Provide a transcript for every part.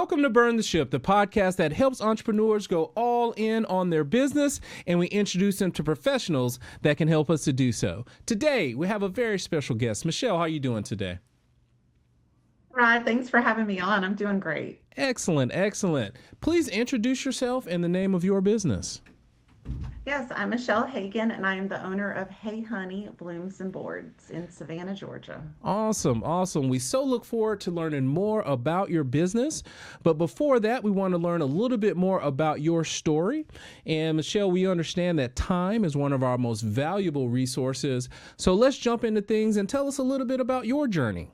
Welcome to Burn the Ship, the podcast that helps entrepreneurs go all in on their business, and we introduce them to professionals that can help us to do so. Today, we have a very special guest. Michelle, how are you doing today? Rod, thanks for having me on. I'm doing great. Excellent, excellent. Please introduce yourself and the name of your business. Yes, I'm Michelle Hagan, and I am the owner of Hey Hunny Blooms and Boards in Savannah, Georgia. Awesome, awesome. We so look forward to learning more about your business. But before that, we want to learn a little bit more about your story. And Michelle, we understand that time is one of our most valuable resources. So let's jump into things and tell us a little bit about your journey.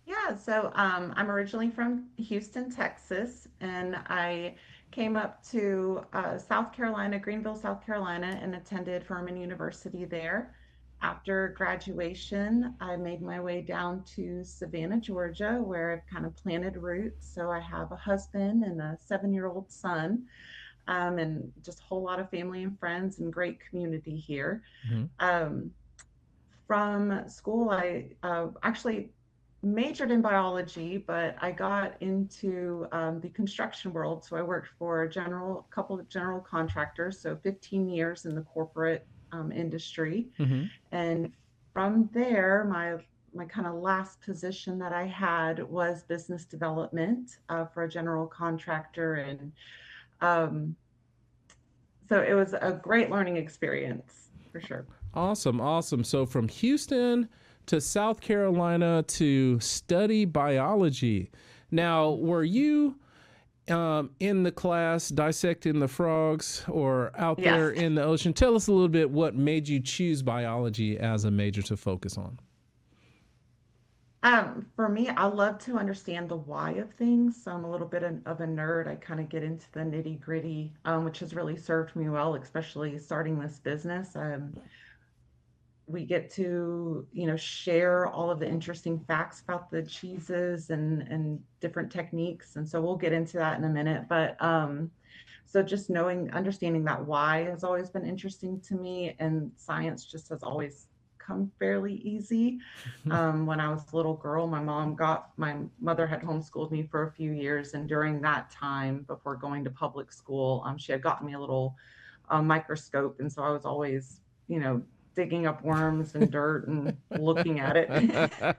Yeah, so I'm originally from Houston, Texas, and I came up to South Carolina, Greenville, South Carolina, and attended Furman University there. After graduation, I made my way down to Savannah, Georgia, where I've kind of planted roots. So I have a husband and a 7-year-old son, and just a whole lot of family and friends and great community here. Mm-hmm. Um, from school, I actually majored in biology, but I got into the construction world. So I worked for a couple of general contractors, so 15 years in the corporate industry. Mm-hmm. And from there, my kind of last position that I had was business development for a general contractor. And um, so it was a great learning experience for sure. Awesome, awesome. So from Houston to South Carolina to study biology. Now, were you in the class dissecting the frogs or out Yes. there in the ocean? Tell us a little bit what made you choose biology as a major to focus on. For me, I love to understand the why of things. So I'm a little bit of a nerd. I kind of get into the nitty gritty, which has really served me well, especially starting this business. We get to, share all of the interesting facts about the cheeses and different techniques. And so we'll get into that in a minute. But so just understanding that why has always been interesting to me, and science just has always come fairly easy. When I was a little girl, my mother had homeschooled me for a few years, and during that time, before going to public school, she had gotten me a little microscope, and so I was always, digging up worms and dirt and looking at it.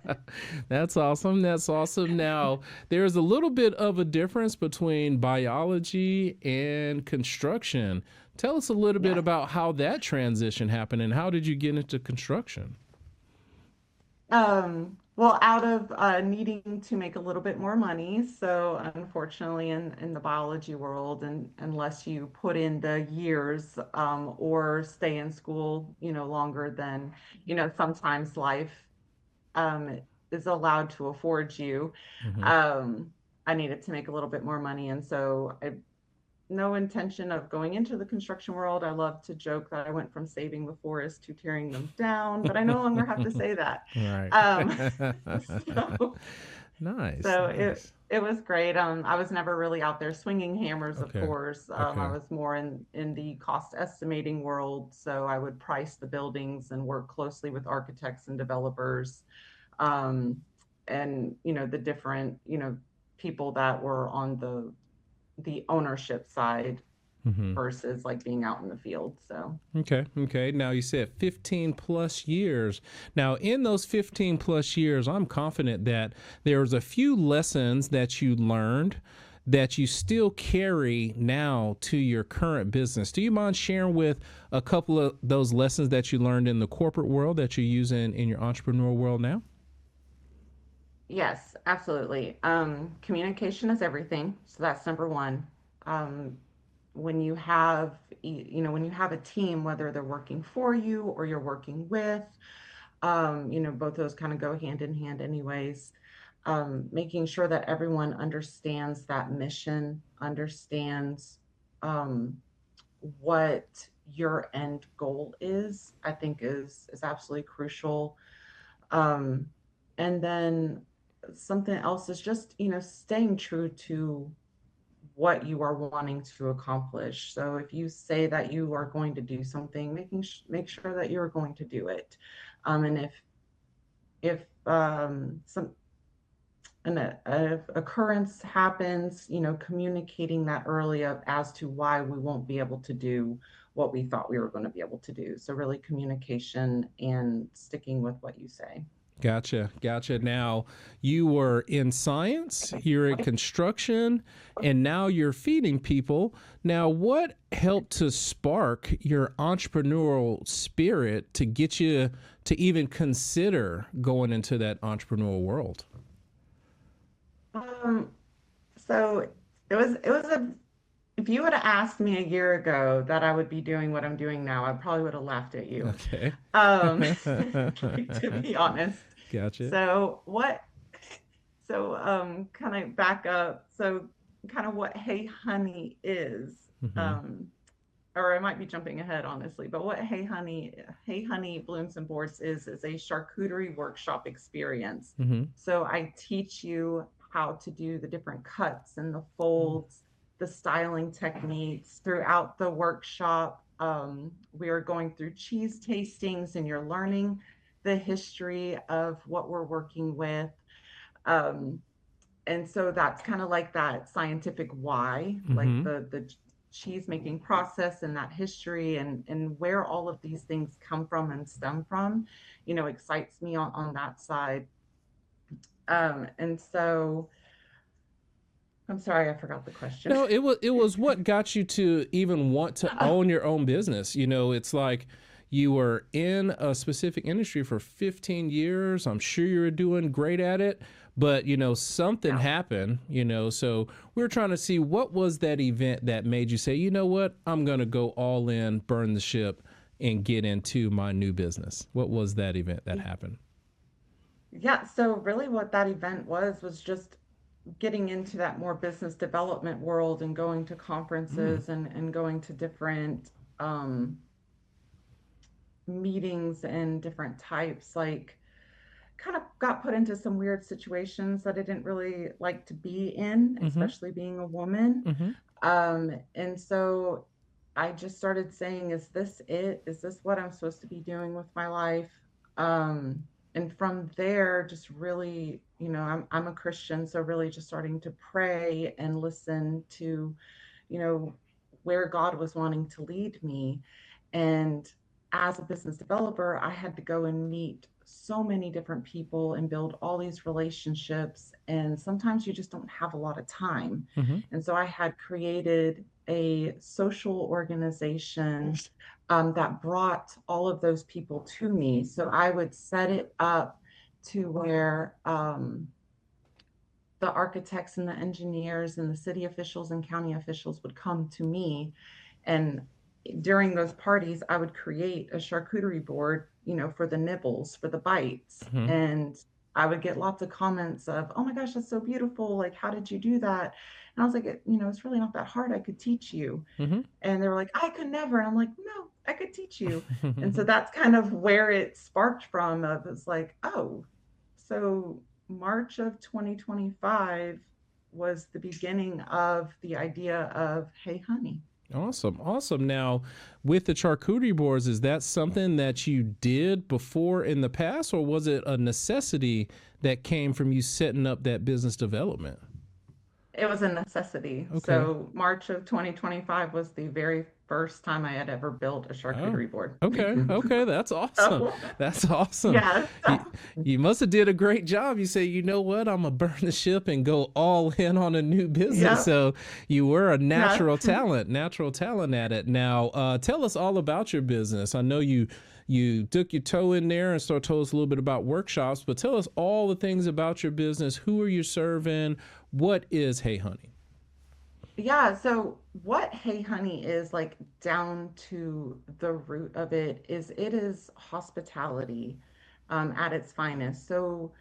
That's awesome. That's awesome. Now, there's a little bit of a difference between biology and construction. Tell us a little bit Yes. about how that transition happened and how did you get into construction? Well, out of needing to make a little bit more money. So unfortunately, in the biology world, and unless you put in the years or stay in school, longer than, sometimes life um, is allowed to afford you. Mm-hmm. Um, I needed to make a little bit more money. And so I no intention of going into the construction world. I love to joke that I went from saving the forest to tearing them down, but I no longer have to say that. Right. Um, so, Nice, so nice. it was great. I was never really out there swinging hammers, of Okay. course. I Okay. was more in the cost estimating world, so I would price the buildings and work closely with architects and developers, um, and the different people that were on the ownership side Mm-hmm. versus like being out in the field. So Okay. Okay. Now you said 15 plus years. Now, in those 15 plus years, I'm confident that there's a few lessons that you learned that you still carry now to your current business. Do you mind sharing with a couple of those lessons that you learned in the corporate world that you use in your entrepreneurial world now? yes, absolutely. Communication is everything. So that's number one. Um, when you have when you have a team, whether they're working for you or you're working with, both those kind of go hand in hand anyways. Making sure that everyone understands that mission, understands um, what your end goal is, I think is absolutely crucial. Um, and then something else is just, staying true to what you are wanting to accomplish. So if you say that you are going to do something, make sure that you're going to do it. And if some an occurrence happens, communicating that early up as to why we won't be able to do what we thought we were going to be able to do. So really communication and sticking with what you say. Gotcha. Gotcha. Now, you were in science, you're in construction, and now you're feeding people. Now, what helped to spark your entrepreneurial spirit to get you to even consider going into that entrepreneurial world? Um, so it was a if you would have asked me a year ago that I would be doing what I'm doing now, I probably would have laughed at you. Okay. Um, like, to be honest. Gotcha. So what so kind of back up. So kind of what Hey Honey is. Mm-hmm. Um, or I might be jumping ahead, honestly, but what Hey Honey Blooms and Boards is a charcuterie workshop experience. Mm-hmm. So I teach you how to do the different cuts and the folds, the styling techniques throughout the workshop. We are going through cheese tastings, and you're learning the history of what we're working with. Um, and so that's kind of like that scientific why, like Mm-hmm. the cheese making process and that history and where all of these things come from and stem from, excites me on that side. And so I'm sorry, I forgot the question. No, it was what got you to even want to own your own business. It's like you were in a specific industry for 15 years. I'm sure you were doing great at it, but something Yeah. happened, so we were trying to see what was that event that made you say, "You know what? I'm going to go all in, burn the ship and get into my new business." What was that event that happened? Yeah, so really what that event was just getting into that more business development world and going to Mm, conferences and going to different um, meetings and different types, like kind of got put into some weird situations that I didn't really like to be in, mhm. especially being a woman. Mhm. And so I just started saying, is this it? Is this what I'm supposed to be doing with my life? Um, and from there, just really, I'm a Christian, so really just starting to pray and listen to, you know, where God was wanting to lead me. And as a business developer, I had to go and meet so many different people and build all these relationships. And sometimes you just don't have a lot of time. Mhm. And so I had created a social organization that brought all of those people to me. So I would set it up to where the architects and the engineers and the city officials and county officials would come to me. And during those parties, I would create a charcuterie board, for the nibbles, for the bites. Mhm. And I would get lots of comments of, oh my gosh, that's so beautiful. Like, how did you do that? And I was like, it's really not that hard. I could teach you. Mhm. And they were like, I could never. And I'm like, no, I could teach you. And so that's kind of where it sparked from. Of it's like, oh, so March of 2025 was the beginning of the idea of Hey Honey. Awesome. Awesome. Now, with the charcuterie boards, is that something that you did before in the past, or was it a necessity that came from you setting up that business development? It was a necessity. Okay. So March of 2025 was the very first time I had ever built a Oh, charcuterie board. okay. Okay. That's awesome. So, That's awesome. yeah. You, you must have did a great job. You say, you know what? I'm going to burn the ship and go all in on a new business. Yep. So you were a Yeah. natural talent at it. Now, tell us all about your business. I know you took your toe in there and started told us a little bit about workshops, but tell us all the things about your business. Who are you serving? What is Hey Honey? Yeah, so what Hey Honey is, like, down to the root of it is hospitality at its finest. So,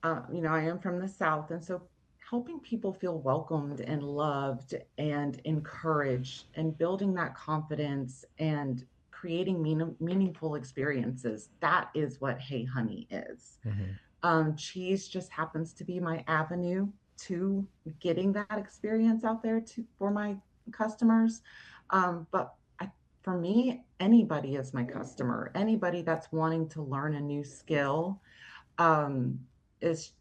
I am from the South, and so helping people feel welcomed and loved and encouraged and building that confidence and creating meaningful experiences, that is what Hey Honey is. Mm-hmm. Cheese just happens to be my avenue to getting that experience out there for my customers. But for me, anybody is my customer. Anybody that's wanting to learn a new skill, um, is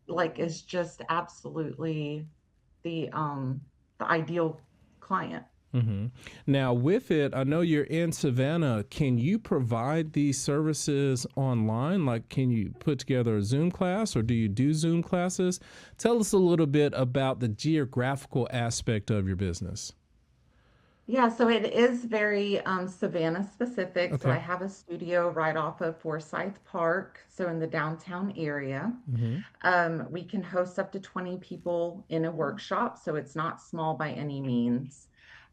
like is just absolutely the ideal client. hmm Now, with it, I know you're in Savannah. Can you provide these services online? Like, can you put together a Zoom class or do you do Zoom classes? Tell us a little bit about the geographical aspect of your business. Yeah, so it is very Savannah specific. So I Okay. have a studio right off of Forsyth Park, so in the downtown area. hmm We can host up to 20 people in a workshop, so it's not small by any means.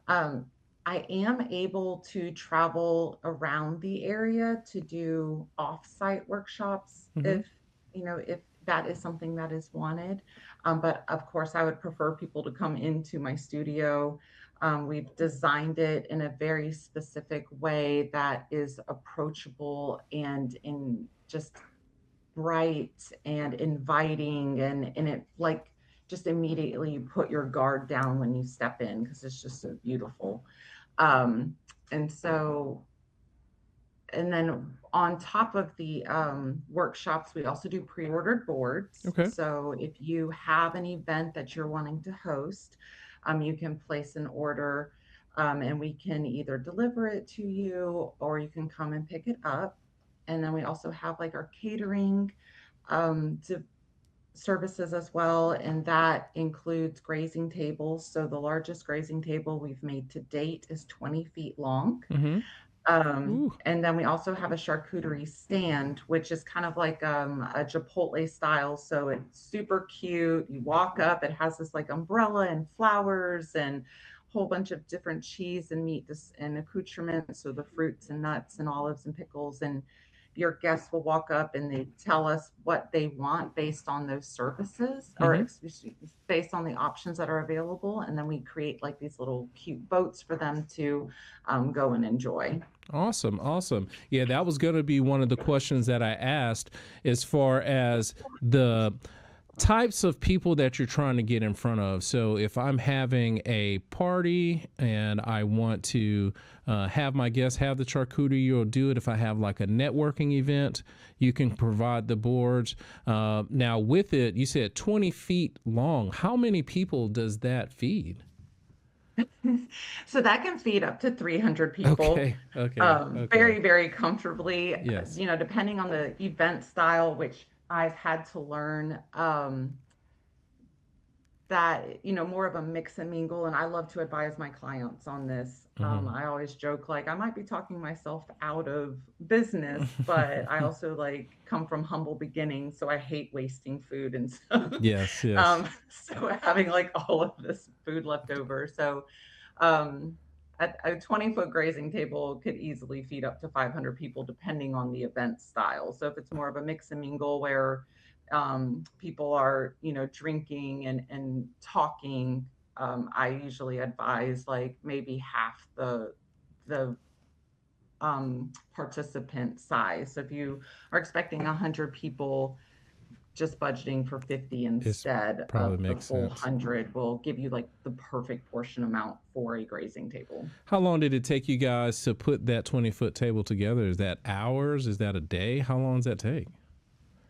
Um, I am able to travel around the area to do off-site workshops hmm if that is something that is wanted. But of course, I would prefer people to come into my studio. We've designed it in a very specific way that is approachable and in just bright and inviting and it like just immediately you put your guard down when you step in because it's just so beautiful. Um, and so and then on top of the workshops, we also do pre-ordered boards. Okay. So if you have an event that you're wanting to host, you can place an order, and we can either deliver it to you or you can come and pick it up. And then we also have like our catering to services as well, and that includes grazing tables. So the largest grazing table we've made to date is 20 feet long. hmm Ooh. And then we also have a charcuterie stand, which is kind of like a Chipotle style. So it's super cute. You walk up, it has this like umbrella and flowers and a whole bunch of different cheese and meat and accoutrements. So the fruits and nuts and olives and pickles. And your guests will walk up and they tell us what they want based on those services or hmm excuse me, based on the options that are available. And then we create like these little cute boats for them to go and enjoy. Awesome, awesome. Yeah, that was going to be one of the questions that I asked as far as the types of people that you're trying to get in front of. So if I'm having a party and I want to have my guests have the charcuterie, you'll do it. If I have like a networking event, you can provide the boards. Now with it, you said 20 feet long. How many people does that feed? So that can feed up to 300 people Okay, okay, okay. very, very comfortably, Yes. depending on the event style, which I've had to learn. That more of a mix and mingle, and I love to advise my clients on this. hmm I always joke like I might be talking myself out of business, but I also like come from humble beginnings, so I hate wasting food and stuff. Yes, yes. So having like all of this food left over, so um a 20-foot grazing table could easily feed up to 500 people depending on the event style. So if it's more of a mix and mingle where people are drinking and talking, I usually advise like maybe half the participant size. So if you are expecting 100 people, just budgeting for 50 It's instead probably of the makes full sense. 100 will give you like the perfect portion amount for a grazing table. How long did it take you guys to put that 20-foot table together? Is that hours? Is that a day? How long does that take?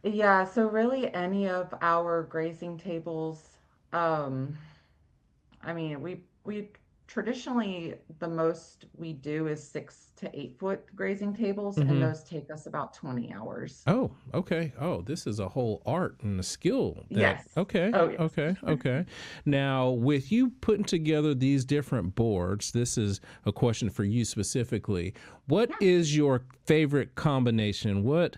Yeah, so really any of our grazing tables, um, I mean, we traditionally the most we do is 6 to 8 foot grazing tables, and hmm those take us about 20 hours. Oh, okay. Oh, this is a whole art and a skill that, Yes. okay, Oh, yes. okay, okay. Now, with you putting together these different boards, this is a question for you specifically. What Yeah. is your favorite combination? What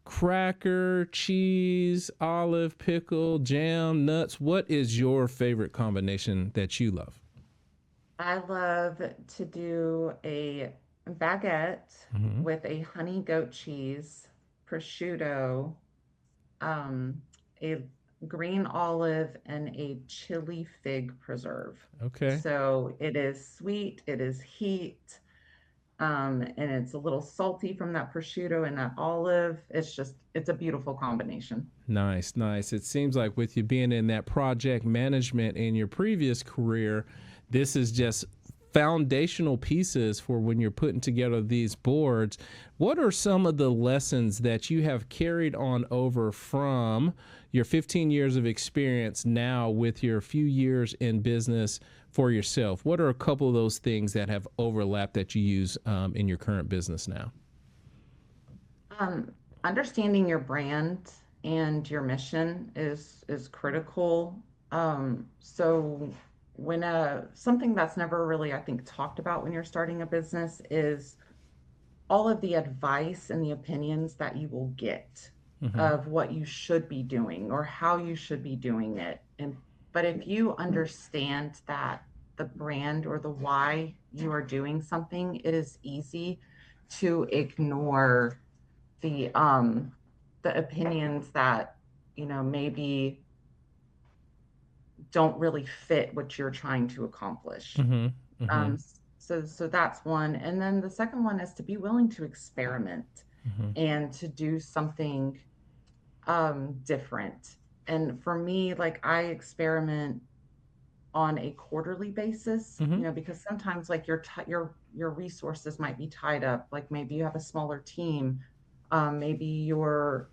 cracker, cheese, olive, pickle, jam, nuts, what is your favorite combination that you love? I love to do a baguette hmm with a honey goat cheese, prosciutto, um, a green olive, and a chili fig preserve. Okay. So it is sweet, it is heat, and it's a little salty from that prosciutto and that olive. It's a beautiful combination. Nice, nice. It seems like with you being in that project management in your previous career, this is just foundational pieces for when you're putting together these boards. What are some of the lessons that you have carried on over from your 15 years of experience now with your few years in business for yourself? What are a couple of those things that have overlapped that you use in your current business now? Um, Understanding your brand and your mission is critical. So when something that's never really, I think, talked about when you're starting a business is all of the advice and the opinions that you will get Mm-hmm. of what you should be doing or how you should be doing it. And but if you understand that the brand or the why you are doing something, it is easy to ignore the um the opinions that maybe don't really fit what you're trying to accomplish. Mm-hmm. Mm-hmm. um so that's one, and then the second one is to be willing to experiment Mm-hmm. and to do something different. And for me, like, I experiment on a quarterly basis, Mm-hmm. because sometimes, like, your resources might be tied up. Like, maybe you have a smaller team, maybe your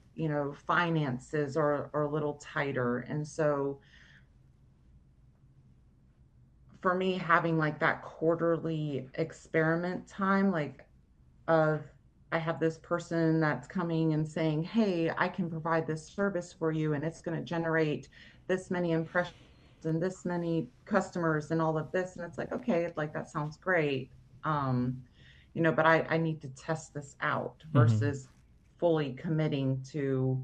finances are a little tighter, and so for me, having like that quarterly experiment time, like, of I have this person that's coming and saying, "Hey, I can provide this service for you, and it's going to generate this many impressions and this many customers and all of this." And it's like, okay, like, that sounds great. Um, but I need to test this out Mm-hmm. versus fully committing to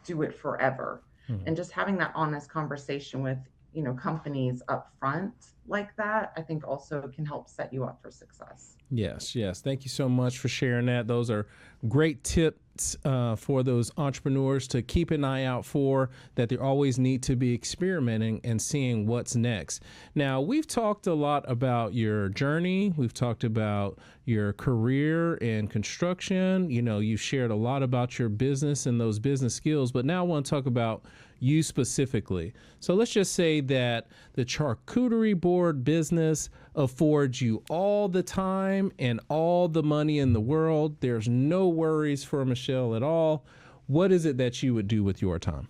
do it forever. Mm-hmm. And just having that honest conversation with, companies up front like that, I think also can help set you up for success. Yes, yes. Thank you so much for sharing that. Those are great tips for those entrepreneurs to keep an eye out for, that they always need to be experimenting and seeing what's next. Now, we've talked a lot about your journey. We've talked about your career in construction. You've shared a lot about your business and those business skills, but now I want to talk about you specifically. So let's just say that the charcuterie board business affords you all the time and all the money in the world. There's no worries for Michelle at all. What is it that you would do with your time?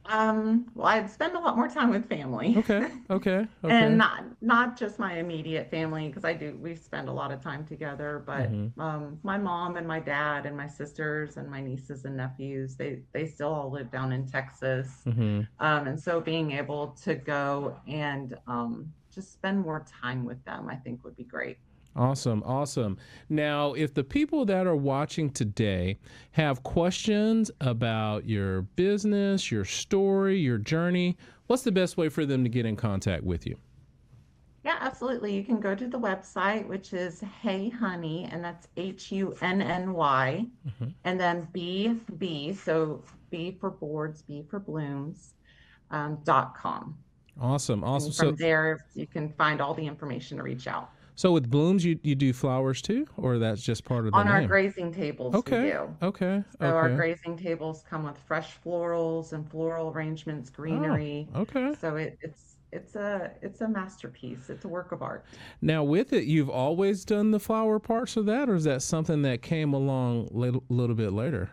Well, I'd spend a lot more time with family. Okay, okay, And okay. not just my immediate family, because we spend a lot of time together, but Mm-hmm. my mom and my dad and my sisters and my nieces and nephews, they still all live down in Texas. Mm-hmm. And so being able to go and just spend more time with them, I think, would be great. Awesome, awesome. Now, if the people that are watching today have questions about your business, your story, your journey, what's the best way for them to get in contact with you? Yeah, absolutely. You can go to the website, which is Hey Honey, and that's Hunny, Mm-hmm. and then so B for boards, B for blooms, .com. Awesome, awesome. And So, from there, you can find all the information to reach out. so with blooms, you do flowers too, or that's just part of the On our name? grazing tables, we Okay, do. okay, So our okay. grazing tables come with fresh florals and floral arrangements, Oh, greenery. okay. So it's a masterpiece. It's a work of art. Now, with it, you've always done the flower parts of that, or is that something that came along little bit later?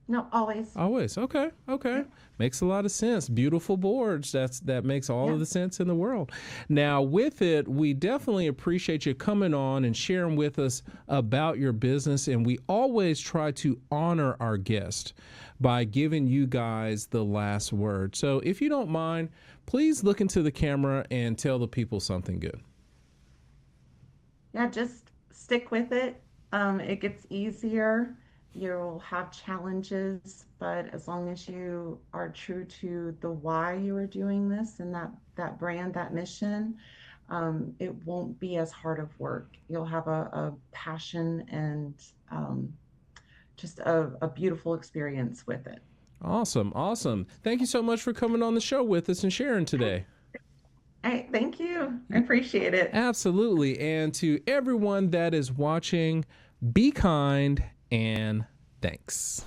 No, always. Always. Okay. Okay. Yep. Makes a lot of sense. Beautiful boards. That makes all Yeah. of the sense in the world. Now, with it, we definitely appreciate you coming on and sharing with us about your business. And we always try to honor our guest by giving you guys the last word. So if you don't mind, please look into the camera and tell the people something good. Yeah, just stick with it. It gets easier. You'll have challenges, but as long as you are true to the why you are doing this and that brand, that mission, it won't be as hard of work. You'll have a passion and just a beautiful experience with it. Awesome. Awesome. Thank you so much for coming on the show with us and sharing today. Hey, thank you. I appreciate it. Absolutely. And to everyone that is watching, be kind and thanks.